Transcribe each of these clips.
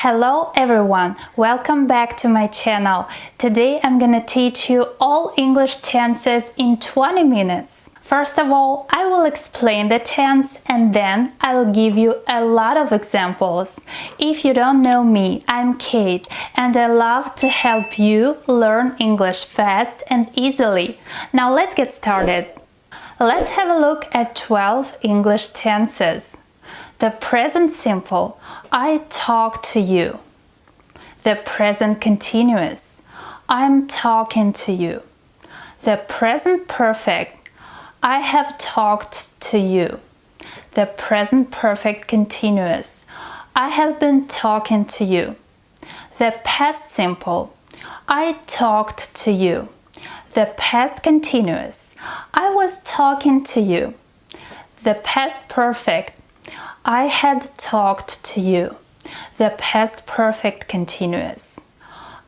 Hello everyone, welcome back to my channel. Today I'm gonna teach you all English tenses in 20 minutes. First of all, I will explain the tense and then I'll give you a lot of examples. If you don't know me, I'm Kate and I love to help you learn English fast and easily. Now let's get started. Let's have a look at 12 English tenses. The present simple, I talk to you. The present continuous, I'm talking to you. The present perfect, I have talked to you. The present perfect continuous, I have been talking to you. The past simple, I talked to you. The past continuous, I was talking to you. The past perfect, I had talked to you. The past perfect continuous,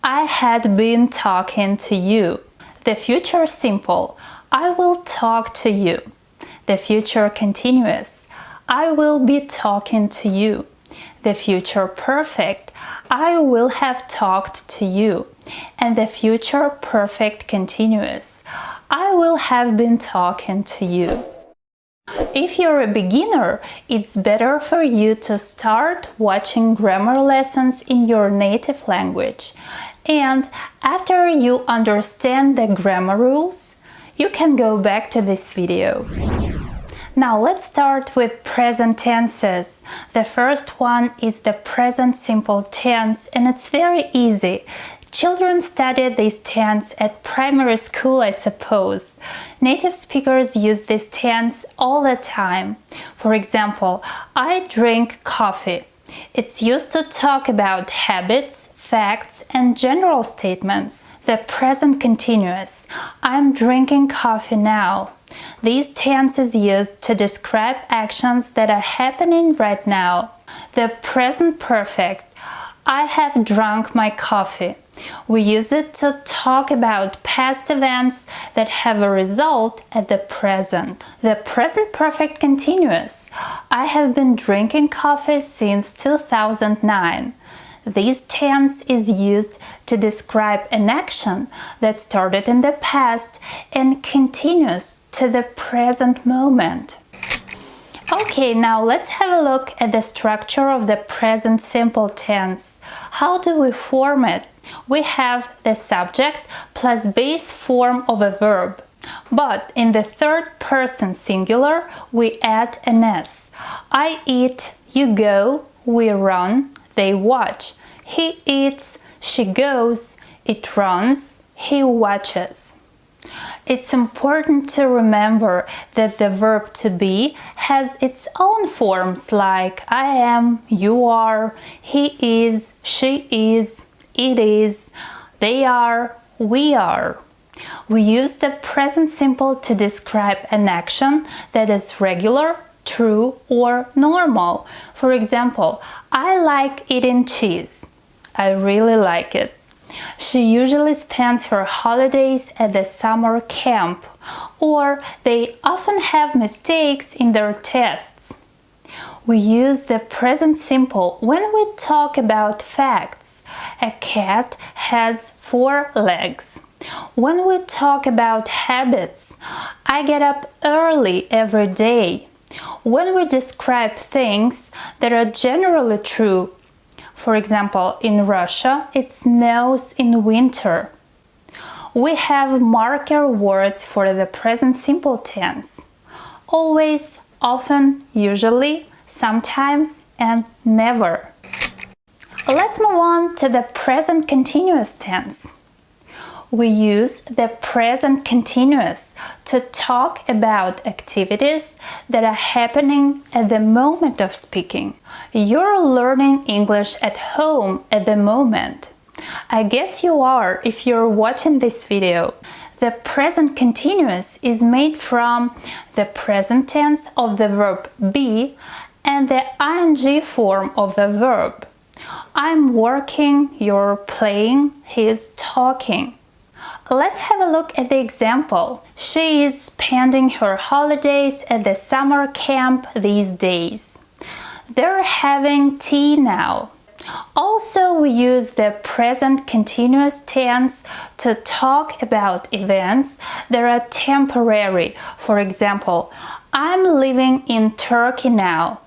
I had been talking to you. The future simple, I will talk to you. The future continuous, I will be talking to you. The future perfect, I will have talked to you. And the future perfect continuous, I will have been talking to you. If you're a beginner, it's better for you to start watching grammar lessons in your native language. And after you understand the grammar rules, you can go back to this video. Now let's start with present tenses. The first one is the present simple tense, and it's very easy. Children study this tense at primary school, I suppose. Native speakers use this tense all the time. For example, I drink coffee. It's used to talk about habits, facts, and general statements. The present continuous, I'm drinking coffee now. This tense is used to describe actions that are happening right now. The present perfect, I have drunk my coffee. We use it to talk about past events that have a result at the present. The present perfect continuous, I have been drinking coffee since 2009. This tense is used to describe an action that started in the past and continues to the present moment. Okay, now let's have a look at the structure of the present simple tense. How do we form it? We have the subject plus base form of a verb. But in the third person singular, we add an S. I eat, you go, we run, they watch. He eats, she goes, it runs, he watches. It's important to remember that the verb to be has its own forms like I am, you are, he is, she is, it is, they are, we are. We use the present simple to describe an action that is regular, true, or normal. For example, I like eating cheese. I really like it. She usually spends her holidays at the summer camp, or they often have mistakes in their tests. We use the present simple when we talk about facts. A cat has 4 legs. When we talk about habits, I get up early every day. When we describe things that are generally true, for example, in Russia, it snows in winter. We have marker words for the present simple tense. Always, often, usually, sometimes, and never. Let's move on to the present continuous tense. We use the present continuous to talk about activities that are happening at the moment of speaking. You're learning English at home at the moment. I guess you are if you're watching this video. The present continuous is made from the present tense of the verb be and the ing form of the verb. I'm working, you're playing, he's talking. Let's have a look at the example. She is spending her holidays at the summer camp these days. They're having tea now. Also, we use the present continuous tense to talk about events that are temporary. For example, I'm living in Turkey now.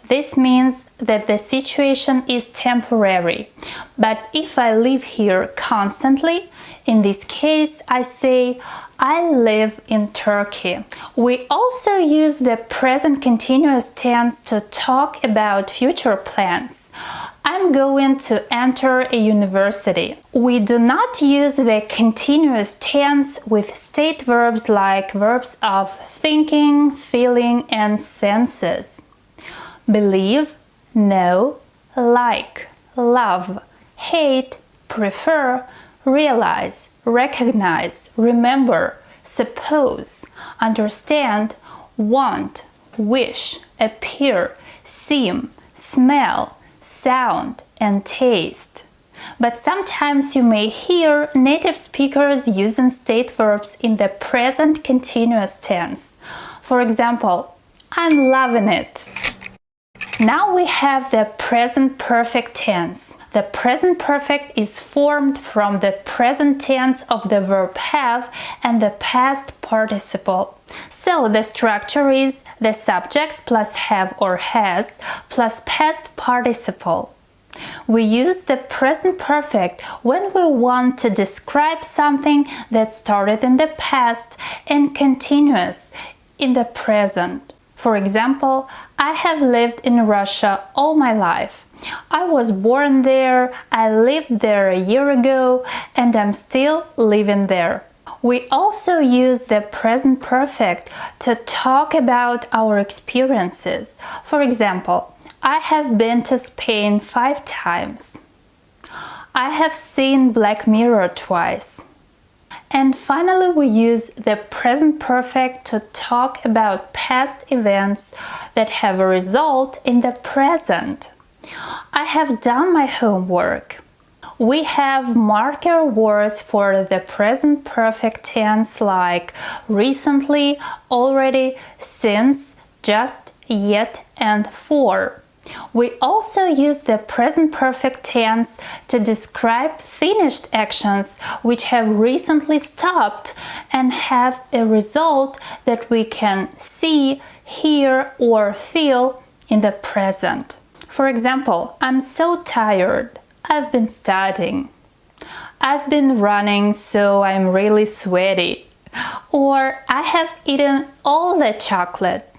This means that the situation is temporary. But if I live here constantly, in this case, I say, I live in Turkey. We also use the present continuous tense to talk about future plans. I'm going to enter a university. We do not use the continuous tense with state verbs like verbs of thinking, feeling, and senses. Believe, know, like, love, hate, prefer, realize, recognize, remember, suppose, understand, want, wish, appear, seem, smell, sound, and taste. But sometimes you may hear native speakers using state verbs in the present continuous tense. For example, I'm loving it. Now we have the present perfect tense. The present perfect is formed from the present tense of the verb have and the past participle. So the structure is the subject plus have or has plus past participle. We use the present perfect when we want to describe something that started in the past and continues in the present. For example, I have lived in Russia all my life. I was born there, I lived there a year ago, and I'm still living there. We also use the present perfect to talk about our experiences. For example, I have been to Spain 5 times. I have seen Black Mirror twice. And finally, we use the present perfect to talk about past events that have a result in the present. I have done my homework. We have marker words for the present perfect tense like recently, already, since, just, yet, and for. We also use the present perfect tense to describe finished actions which have recently stopped and have a result that we can see, hear, or feel in the present. For example, I'm so tired. I've been studying. I've been running, so I'm really sweaty. Or I have eaten all the chocolate.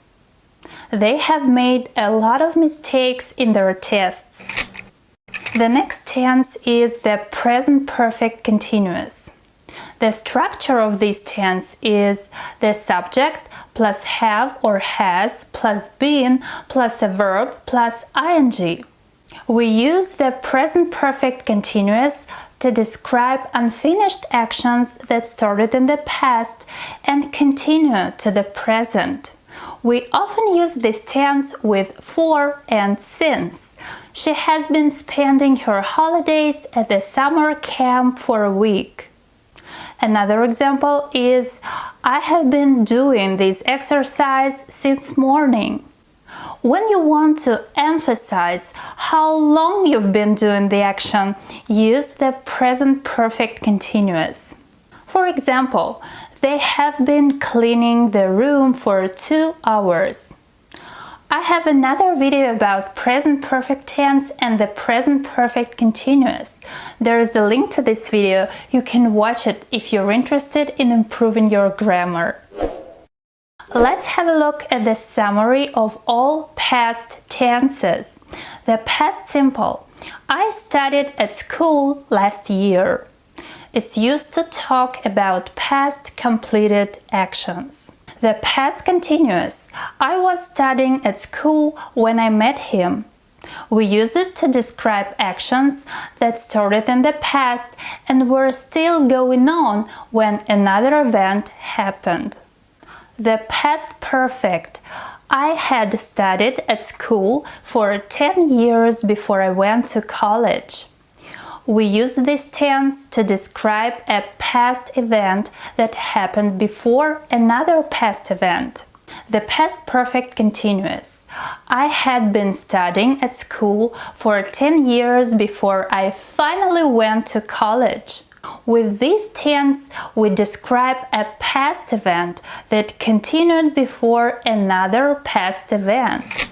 They have made a lot of mistakes in their tests. The next tense is the present perfect continuous. The structure of this tense is the subject plus have or has plus been plus a verb plus ing. We use the present perfect continuous to describe unfinished actions that started in the past and continue to the present. We often use this tense with for and since. She has been spending her holidays at the summer camp for a week. Another example is I have been doing this exercise since morning. When you want to emphasize how long you've been doing the action, use the present perfect continuous. For example, they have been cleaning the room for 2 hours. I have another video about present perfect tense and the present perfect continuous. There is a link to this video. You can watch it if you're interested in improving your grammar. Let's have a look at the summary of all past tenses. The past simple. I studied at school last year. It's used to talk about past completed actions. The past continuous. I was studying at school when I met him. We use it to describe actions that started in the past and were still going on when another event happened. The past perfect. I had studied at school for 10 years before I went to college. We use this tense to describe a past event that happened before another past event. The past perfect continuous. I had been studying at school for 10 years before I finally went to college. With this tense, we describe a past event that continued before another past event.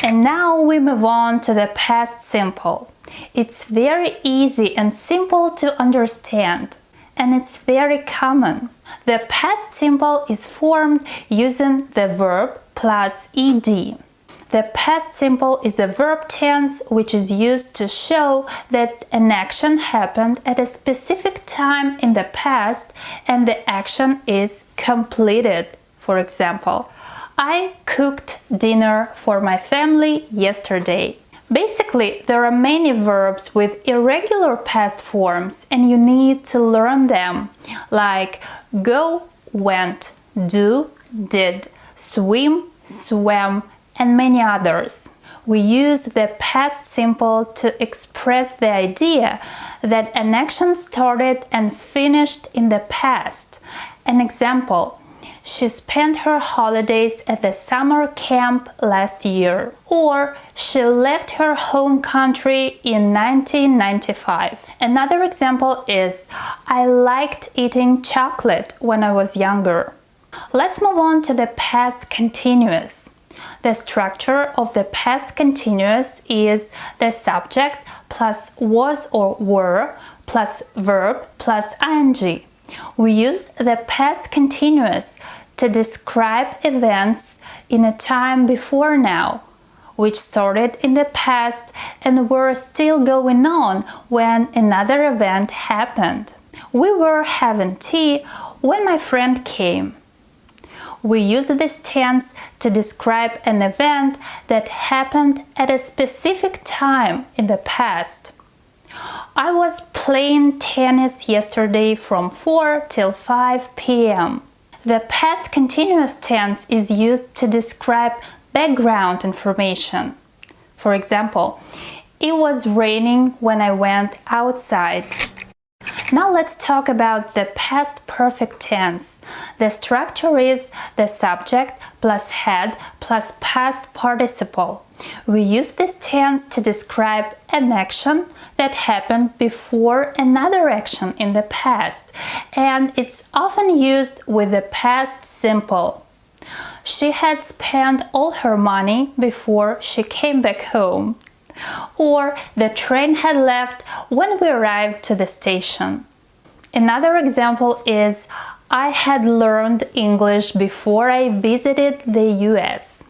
And now we move on to the past simple. It's very easy and simple to understand, and it's very common. The past simple is formed using the verb plus ed. The past simple is a verb tense which is used to show that an action happened at a specific time in the past and the action is completed. For example, I cooked dinner for my family yesterday. Basically, there are many verbs with irregular past forms and you need to learn them, like go, went, do, did, swim, swam, and many others. We use the past simple to express the idea that an action started and finished in the past. An example: she spent her holidays at the summer camp last year, or she left her home country in 1995. Another example is I liked eating chocolate when I was younger. Let's move on to the past continuous. The structure of the past continuous is the subject plus was or were plus verb plus ing. We use the past continuous to describe events in a time before now, which started in the past and were still going on when another event happened. We were having tea when my friend came. We use this tense to describe an event that happened at a specific time in the past. I was playing tennis yesterday from 4 till 5 p.m. The past continuous tense is used to describe background information. For example, it was raining when I went outside. Now let's talk about the past perfect tense. The structure is the subject plus had plus past participle. We use this tense to describe an action that happened before another action in the past, and it's often used with the past simple. She had spent all her money before she came back home. Or the train had left when we arrived to the station. Another example is I had learned English before I visited the US.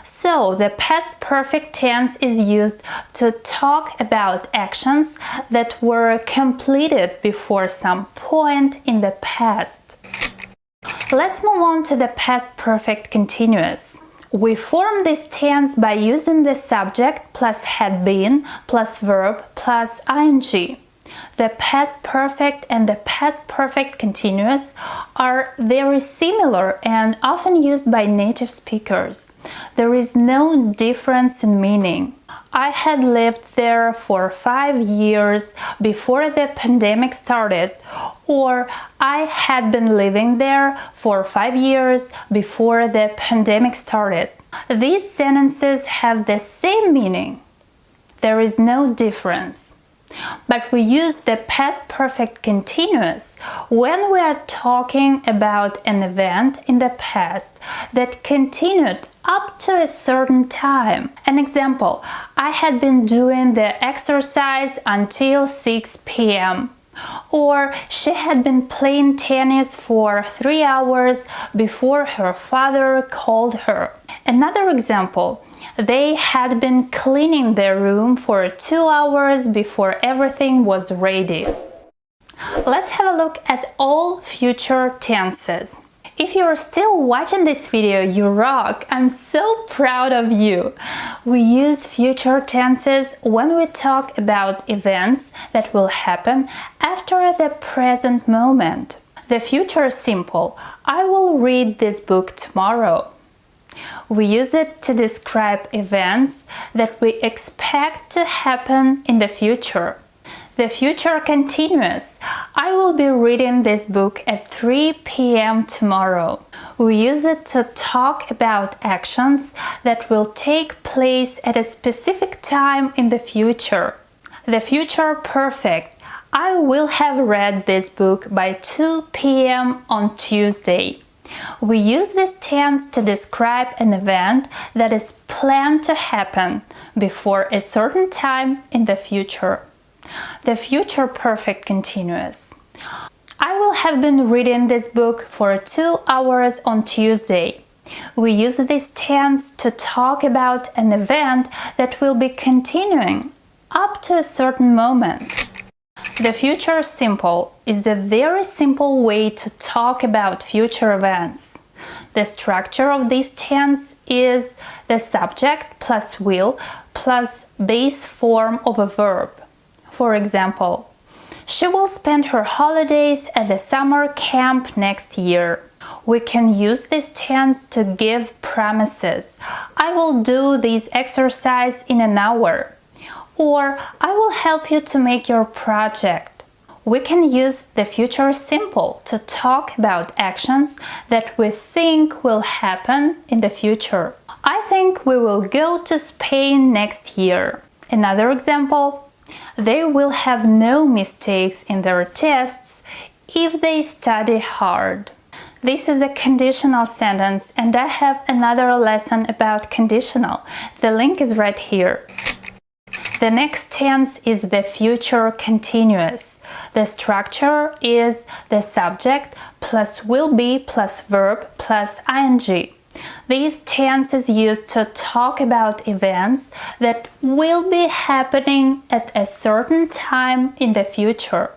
So the past perfect tense is used to talk about actions that were completed before some point in the past. Let's move on to the past perfect continuous. We form this tense by using the subject plus had been plus verb plus ing. The past perfect and the past perfect continuous are very similar and often used by native speakers. There is no difference in meaning. I had lived there for 5 years before the pandemic started, or I had been living there for 5 years before the pandemic started. These sentences have the same meaning. There is no difference. But we use the past perfect continuous when we are talking about an event in the past that continued up to a certain time. An example: I had been doing the exercise until 6 p.m. Or she had been playing tennis for 3 hours before her father called her. Another example: they had been cleaning their room for 2 hours before everything was ready. Let's have a look at all future tenses. If you're still watching this video, you rock! I'm so proud of you! We use future tenses when we talk about events that will happen after the present moment. The future simple: I will read this book tomorrow. We use it to describe events that we expect to happen in the future. The future continuous. I will be reading this book at 3 p.m. tomorrow. We use it to talk about actions that will take place at a specific time in the future. The future perfect. I will have read this book by 2 p.m. on Tuesday. We use this tense to describe an event that is planned to happen before a certain time in the future. The future perfect continuous. I will have been reading this book for 2 hours on Tuesday. We use this tense to talk about an event that will be continuing up to a certain moment. The future simple is a very simple way to talk about future events. The structure of this tense is the subject plus will plus base form of a verb. For example, she will spend her holidays at the summer camp next year. We can use this tense to give promises. I will do this exercise in an hour. Or, I will help you to make your project. We can use the future simple to talk about actions that we think will happen in the future. I think we will go to Spain next year. Another example, they will have no mistakes in their tests if they study hard. This is a conditional sentence, and I have another lesson about conditional. The link is right here. The next tense is the future continuous. The structure is the subject plus will be plus verb plus ing. This tense is used to talk about events that will be happening at a certain time in the future.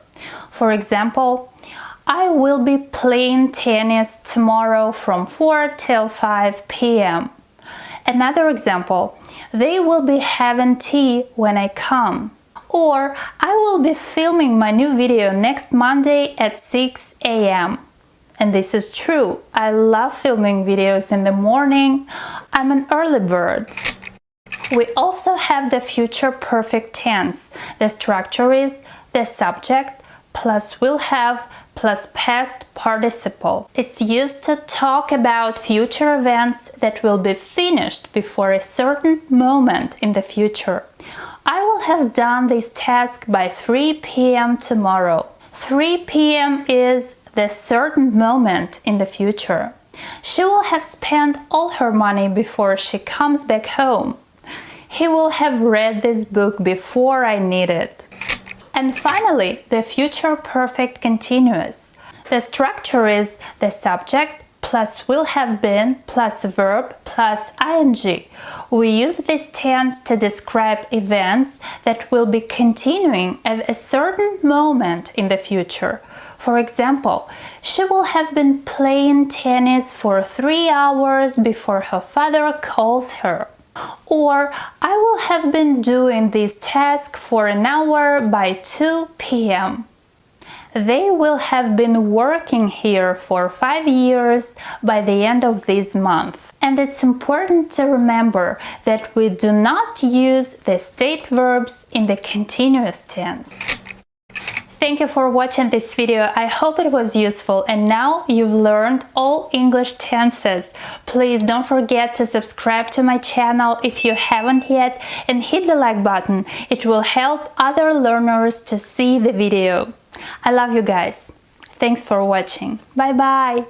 For example, I will be playing tennis tomorrow from 4 till 5 p.m. Another example, they will be having tea when I come. Or, I will be filming my new video next Monday at 6 a.m. And this is true. I love filming videos in the morning. I'm an early bird. We also have the future perfect tense. The structure is the subject plus will have plus past participle. It's used to talk about future events that will be finished before a certain moment in the future. I will have done this task by 3 p.m. tomorrow. 3 p.m. is the certain moment in the future. She will have spent all her money before she comes back home. He will have read this book before I need it. And finally, the future perfect continuous. The structure is the subject plus will have been plus verb plus ing. We use this tense to describe events that will be continuing at a certain moment in the future. For example, she will have been playing tennis for 3 hours before her father calls her. Or, I will have been doing this task for an hour by 2 p.m. They will have been working here for 5 years by the end of this month. And it's important to remember that we do not use the state verbs in the continuous tense. Thank you for watching this video. I hope it was useful, and now you've learned all English tenses. Please don't forget to subscribe to my channel if you haven't yet, and hit the like button. It will help other learners to see the video. I love you guys. Thanks for watching. Bye bye.